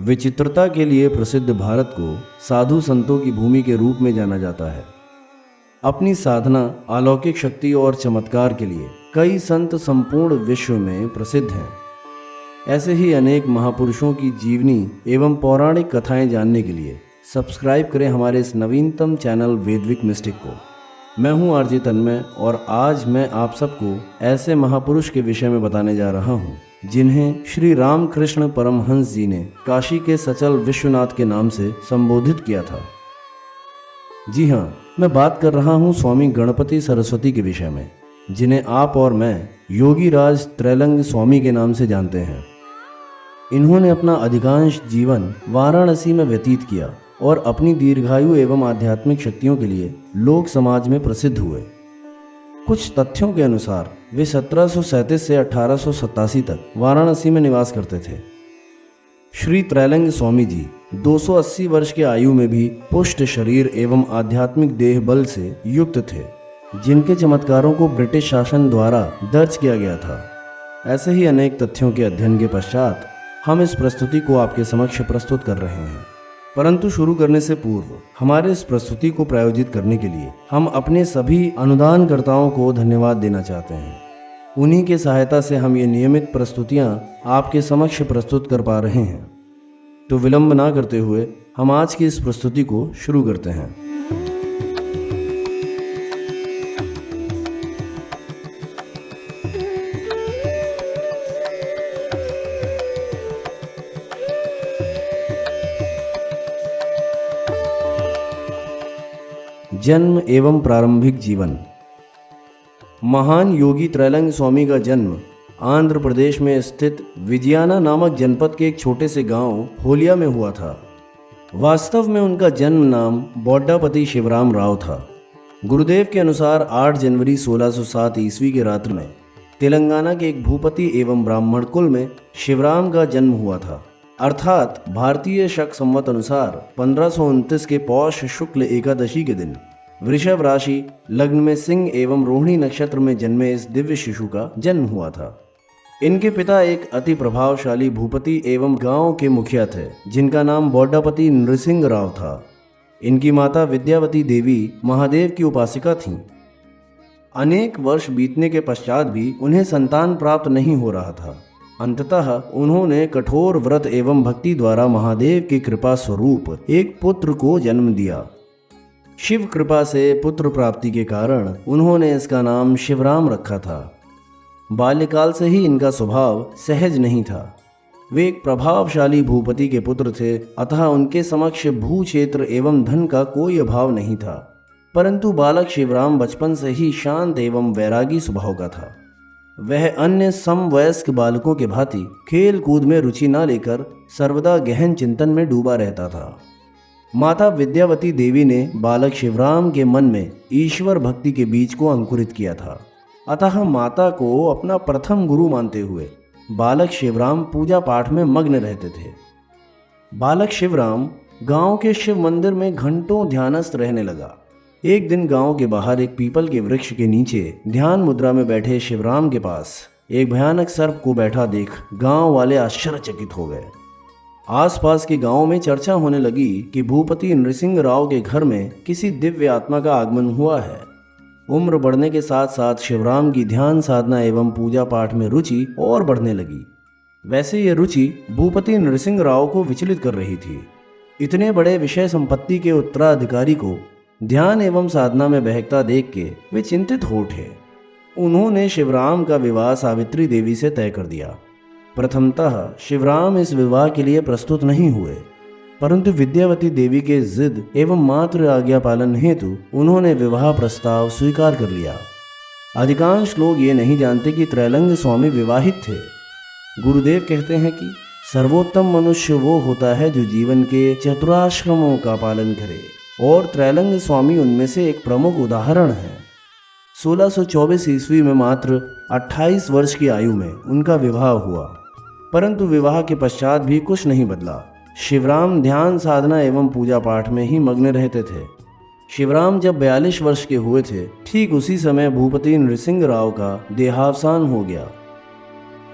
विचित्रता के लिए प्रसिद्ध भारत को साधु संतों की भूमि के रूप में जाना जाता है। अपनी साधना, अलौकिक शक्ति और चमत्कार के लिए कई संत संपूर्ण विश्व में प्रसिद्ध हैं। ऐसे ही अनेक महापुरुषों की जीवनी एवं पौराणिक कथाएं जानने के लिए सब्सक्राइब करें हमारे इस नवीनतम चैनल वैदिक मिस्टिक को। मैं हूं आरजे तन्मय और आज मैं आप सबको ऐसे महापुरुष के विषय में बताने जा रहा हूं जिन्हें श्री रामकृष्ण परमहंस जी ने काशी के सचल विश्वनाथ के नाम से संबोधित किया था। जी हाँ, मैं बात कर रहा हूं स्वामी गणपति सरस्वती के विषय में, जिन्हें आप और मैं योगी राज त्रैलंग स्वामी के नाम से जानते हैं। इन्होंने अपना अधिकांश जीवन वाराणसी में व्यतीत किया और अपनी दीर्घायु एवं आध्यात्मिक शक्तियों के लिए लोक समाज में प्रसिद्ध हुए। कुछ तथ्यों के अनुसार वे 1737 से 1887 तक वाराणसी में निवास करते थे। श्री त्रैलंग स्वामी जी 280 वर्ष की आयु में भी पुष्ट शरीर एवं आध्यात्मिक देह बल से युक्त थे, जिनके चमत्कारों को ब्रिटिश शासन द्वारा दर्ज किया गया था। ऐसे ही अनेक तथ्यों के अध्ययन के पश्चात हम इस प्रस्तुति को आपके समक्ष प्रस्तुत कर रहे हैं। परंतु शुरू करने से पूर्व हमारे इस प्रस्तुति को प्रायोजित करने के लिए हम अपने सभी अनुदानकर्ताओं को धन्यवाद देना चाहते हैं। उन्हीं के सहायता से हम ये नियमित प्रस्तुतियां आपके समक्ष प्रस्तुत कर पा रहे हैं। तो विलंब ना करते हुए हम आज की इस प्रस्तुति को शुरू करते हैं। जन्म एवं प्रारंभिक जीवन। महान योगी त्रैलंग स्वामी का जन्म आंध्र प्रदेश में स्थित विजयाना नामक जनपद के एक छोटे से गांव होलिया में हुआ था। वास्तव में उनका जन्म नाम बॉड्डापति शिवराम राव था। गुरुदेव के अनुसार 8 जनवरी 1607 ईस्वी के रात्र में तेलंगाना के एक भूपति एवं ब्राह्मण कुल में शिवराम का जन्म हुआ था, अर्थात भारतीय शक संवत अनुसार 1529 के पौष शुक्ल एकादशी के दिन वृषभ राशि लग्न में सिंह एवं रोहिणी नक्षत्र में जन्मे इस दिव्य शिशु का जन्म हुआ था। इनके पिता एक अति प्रभावशाली भूपति एवं गांव के मुखिया थे, जिनका नाम बॉड्डापति नृसिंह राव था। इनकी माता विद्यावती देवी महादेव की उपासिका थीं। अनेक वर्ष बीतने के पश्चात भी उन्हें संतान प्राप्त नहीं हो रहा था। अंततः उन्होंने कठोर व्रत एवं भक्ति द्वारा महादेव की कृपा स्वरूप एक पुत्र को जन्म दिया। शिव कृपा से पुत्र प्राप्ति के कारण उन्होंने इसका नाम शिवराम रखा था। बाल्यकाल से ही इनका स्वभाव सहज नहीं था। वे एक प्रभावशाली भूपति के पुत्र थे, अतः उनके समक्ष भू क्षेत्र एवं धन का कोई अभाव नहीं था। परंतु बालक शिवराम बचपन से ही शांत एवं वैरागी स्वभाव का था। वह अन्य समवयस्क बालकों के भांति खेल कूद में रुचि न लेकर सर्वदा गहन चिंतन में डूबा रहता था। माता विद्यावती देवी ने बालक शिवराम के मन में ईश्वर भक्ति के बीज को अंकुरित किया था। अतः माता को अपना प्रथम गुरु मानते हुए बालक शिवराम पूजा पाठ में मग्न रहते थे। बालक शिवराम गांव के शिव मंदिर में घंटों ध्यानस्थ रहने लगा। एक दिन गांव के बाहर एक पीपल के वृक्ष के नीचे ध्यान मुद्रा में बैठे शिवराम के पास एक भयानक सर्प को बैठा देख गांव वाले आश्चर्यचकित हो गए। आसपास के गांव में चर्चा होने लगी कि भूपति नृसिंह राव के घर में किसी दिव्य आत्मा का आगमन हुआ है। उम्र बढ़ने के साथ साथ शिवराम की ध्यान साधना एवं पूजा पाठ में रुचि और बढ़ने लगी। वैसे ये रुचि भूपति नृसिंह राव को विचलित कर रही थी। इतने बड़े विषय संपत्ति के उत्तराधिकारी को ध्यान एवं साधना में बहकता देख के वे चिंतित हो उठे। उन्होंने शिवराम का विवाह सावित्री देवी से तय कर दिया। प्रथमतः शिवराम इस विवाह के लिए प्रस्तुत नहीं हुए, परंतु विद्यावती देवी के जिद एवं मातृ आज्ञा पालन हेतु उन्होंने विवाह प्रस्ताव स्वीकार कर लिया। अधिकांश लोग ये नहीं जानते कि त्रैलंग स्वामी विवाहित थे। गुरुदेव कहते हैं कि सर्वोत्तम मनुष्य वो होता है जो जीवन के चतुराश्रमों का पालन करे, और त्रैलंग स्वामी उनमें से एक प्रमुख उदाहरण है। 1624 ईस्वी में मात्र 28 वर्ष की आयु में उनका विवाह हुआ, परंतु विवाह के पश्चात भी कुछ नहीं बदला। शिवराम ध्यान साधना एवं पूजा पाठ में ही मग्न रहते थे। शिवराम जब 42 वर्ष के हुए थे, ठीक उसी समय भूपति नृसिंह राव का देहावसान हो गया।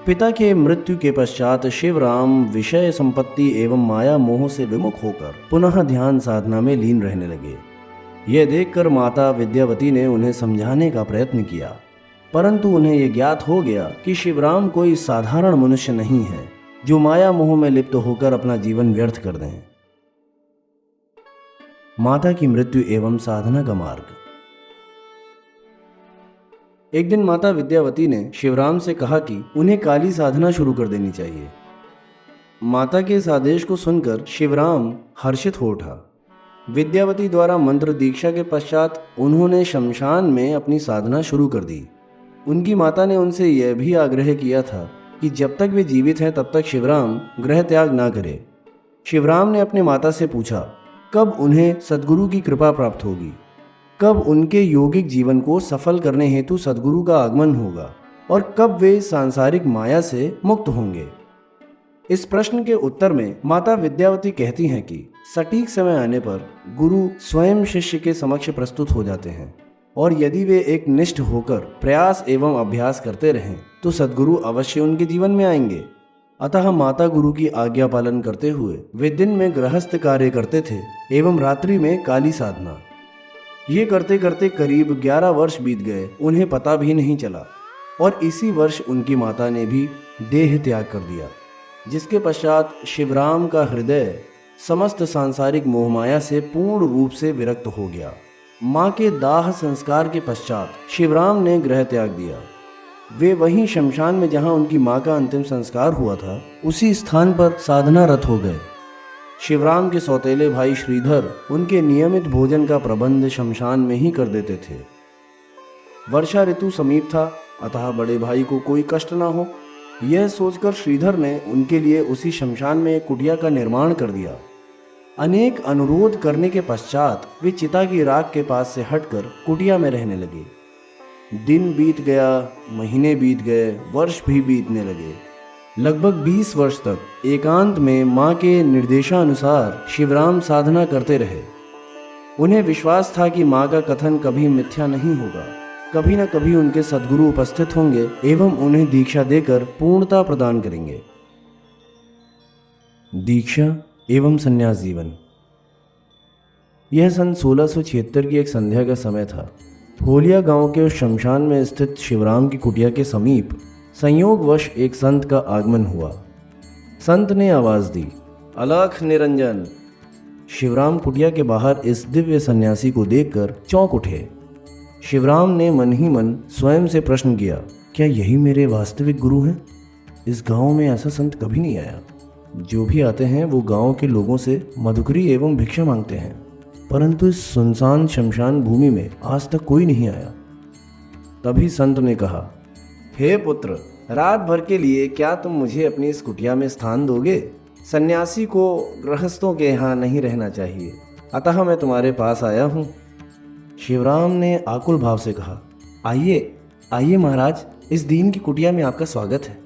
पिता के मृत्यु के पश्चात शिवराम विषय संपत्ति एवं माया मोह से विमुख होकर पुनः ध्यान साधना में लीन रहने लगे। यह देखकर माता विद्यावती ने उन्हें समझाने का प्रयत्न किया, परंतु उन्हें यह ज्ञात हो गया कि शिवराम कोई साधारण मनुष्य नहीं है जो माया मोह में लिप्त होकर अपना जीवन व्यर्थ कर दें। माता की मृत्यु एवं साधना का मार्ग। एक दिन माता विद्यावती ने शिवराम से कहा कि उन्हें काली साधना शुरू कर देनी चाहिए। माता के इस आदेश को सुनकर शिवराम हर्षित हो उठा। विद्यावती द्वारा मंत्र दीक्षा के पश्चात उन्होंने शमशान में अपनी साधना शुरू कर दी। उनकी माता ने उनसे यह भी आग्रह किया था कि जब तक वे जीवित हैं तब तक शिवराम गृह त्याग ना करे। शिवराम ने अपने माता से पूछा कब उन्हें सद्गुरु की कृपा प्राप्त होगी, कब उनके यौगिक जीवन को सफल करने हेतु सद्गुरु का आगमन होगा और कब वे सांसारिक माया से मुक्त होंगे। इस प्रश्न के उत्तर में माता विद्यावती कहती हैं कि सटीक समय आने पर गुरु स्वयं शिष्य के समक्ष प्रस्तुत हो जाते हैं और यदि वे एक निष्ठ होकर प्रयास एवं अभ्यास करते रहें तो सद्गुरु अवश्य उनके जीवन में आएंगे। अतः माता गुरु की आज्ञा पालन करते हुए वे दिन में गृहस्थ कार्य करते थे एवं रात्रि में काली साधना। ये करते करते करीब 11 वर्ष बीत गए, उन्हें पता भी नहीं चला और इसी वर्ष उनकी माता ने भी देह त्याग कर दिया, जिसके पश्चात शिवराम का हृदय समस्त सांसारिक मोहमाया से पूर्ण रूप से विरक्त हो गया। माँ के दाह संस्कार के पश्चात शिवराम ने गृह त्याग दिया। वे वहीं शमशान में जहाँ उनकी माँ का अंतिम संस्कार हुआ था उसी स्थान पर साधनारत हो गए। शिवराम के सौतेले भाई श्रीधर उनके नियमित भोजन का प्रबंध शमशान में ही कर देते थे। वर्षा ऋतु समीप था, अतः बड़े भाई को कोई कष्ट ना हो, यह सोचकर श्रीधर ने उनके लिए उसी शमशान में एक कुटिया का निर्माण कर दिया। अनेक अनुरोध करने के पश्चात वे चिता की राख के पास से हटकर कुटिया में रहने लगे। दिन बीत गया, महीने बीत गए, वर्ष भी बीतने लगे। लगभग 20 वर्ष तक एकांत में माँ के निर्देशानुसार शिवराम साधना करते रहे। उन्हें विश्वास था कि माँ का कथन कभी मिथ्या नहीं होगा, कभी न कभी उनके सद्गुरु उपस्थित होंगे एवं उन्हें दीक्षा देकर पूर्णता प्रदान करेंगे। दीक्षा एवं संन्यास जीवन। यह सन 1676 की एक संध्या का समय था। होलिया गांव के उस शमशान में स्थित शिवराम की कुटिया के समीप संयोगवश एक संत का आगमन हुआ। संत ने आवाज दी, अलख निरंजन। शिवराम कुटिया के बाहर इस दिव्य सन्यासी को देखकर चौंक उठे। शिवराम ने मन ही मन स्वयं से प्रश्न किया, क्या यही मेरे वास्तविक गुरु हैं? इस गांव में ऐसा संत कभी नहीं आया। जो भी आते हैं वो गांव के लोगों से मधुकरी एवं भिक्षा मांगते हैं, परंतु इस सुनसान शमशान भूमि में आज तक कोई नहीं आया। तभी संत ने कहा, हे पुत्र, रात भर के लिए क्या तुम मुझे अपनी इस कुटिया में स्थान दोगे? सन्यासी को गृहस्थों के यहाँ नहीं रहना चाहिए, अतः मैं तुम्हारे पास आया हूँ। शिवराम ने आकुल भाव से कहा, आइए आइए महाराज, इस दीन की कुटिया में आपका स्वागत है।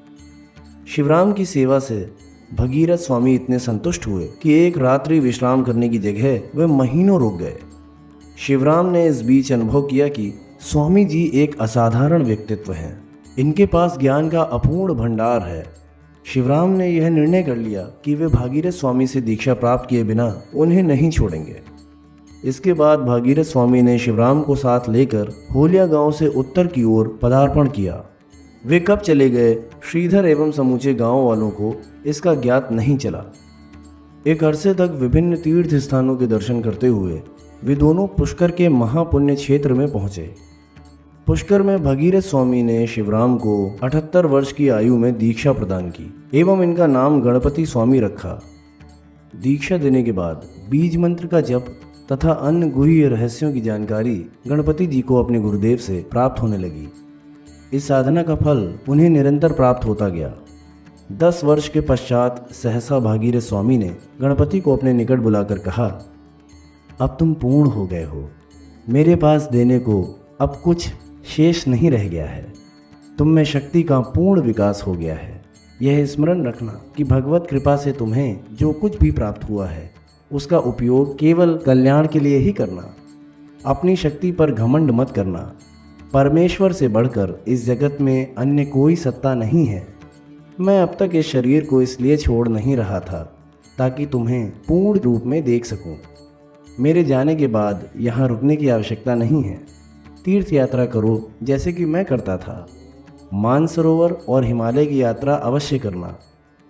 शिवराम की सेवा से भगीरथ स्वामी इतने संतुष्ट हुए कि एक रात्रि विश्राम करने की जगह वे महीनों रुक गए। शिवराम ने इस बीच अनुभव किया कि स्वामी जी एक असाधारण व्यक्तित्व हैं। इनके पास ज्ञान का अपूर्ण भंडार है। शिवराम ने यह निर्णय कर लिया कि वे भागीरथ स्वामी से दीक्षा प्राप्त किए बिना उन्हें नहीं छोड़ेंगे। इसके बाद भागीरथ स्वामी ने शिवराम को साथ लेकर होलिया गांव से उत्तर की ओर पदार्पण किया। वे कब चले गए, श्रीधर एवं समूचे गांव वालों को इसका ज्ञात नहीं चला। एक अरसे तक विभिन्न तीर्थ स्थानों के दर्शन करते हुए वे दोनों पुष्कर के महापुण्य क्षेत्र में पहुंचे। पुष्कर में भगीरथ स्वामी ने शिवराम को 78 वर्ष की आयु में दीक्षा प्रदान की एवं इनका नाम गणपति स्वामी रखा। दीक्षा देने के बाद बीज मंत्र का जप तथा अन्य गुह्य रहस्यों की जानकारी गणपति जी को अपने गुरुदेव से प्राप्त होने लगी। इस साधना का फल उन्हें निरंतर प्राप्त होता गया। 10 वर्ष के पश्चात सहसा भागीरथ स्वामी ने गणपति को अपने निकट बुलाकर कहा, अब तुम पूर्ण हो गए हो, मेरे पास देने को अब कुछ शेष नहीं रह गया है। तुम में शक्ति का पूर्ण विकास हो गया है। यह स्मरण रखना कि भगवत कृपा से तुम्हें जो कुछ भी प्राप्त हुआ है उसका उपयोग केवल कल्याण के लिए ही करना। अपनी शक्ति पर घमंड मत करना। परमेश्वर से बढ़कर इस जगत में अन्य कोई सत्ता नहीं है। मैं अब तक इस शरीर को इसलिए छोड़ नहीं रहा था ताकि तुम्हें पूर्ण रूप में देख सकूं। मेरे जाने के बाद यहाँ रुकने की आवश्यकता नहीं है। तीर्थ यात्रा करो जैसे कि मैं करता था। मानसरोवर और हिमालय की यात्रा अवश्य करना।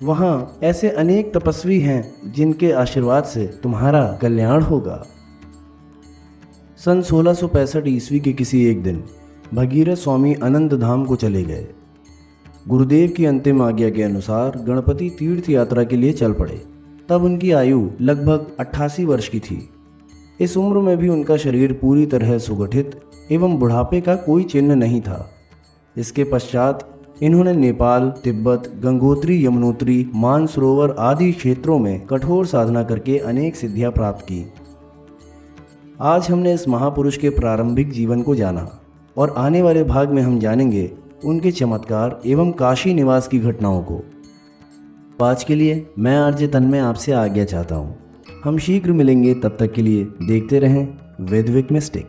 वहाँ ऐसे अनेक तपस्वी हैं जिनके आशीर्वाद से तुम्हारा कल्याण होगा। सन 1665 ईस्वी के किसी एक दिन भगीरथ स्वामी अनंत धाम को चले गए। गुरुदेव की अंतिम आज्ञा के अनुसार गणपति तीर्थ यात्रा के लिए चल पड़े। तब उनकी आयु लगभग 88 वर्ष की थी। इस उम्र में भी उनका शरीर पूरी तरह सुगठित एवं बुढ़ापे का कोई चिन्ह नहीं था। इसके पश्चात इन्होंने नेपाल, तिब्बत, गंगोत्री, यमुनोत्री, मानसरोवर आदि क्षेत्रों में कठोर साधना करके अनेक सिद्धियां प्राप्त की। आज हमने इस महापुरुष के प्रारंभिक जीवन को जाना और आने वाले भाग में हम जानेंगे उनके चमत्कार एवं काशी निवास की घटनाओं को। आज के लिए मैं आरजे तन्मय आपसे आज्ञा चाहता हूँ। हम शीघ्र मिलेंगे, तब तक के लिए देखते रहें वैदिक मिस्टिक।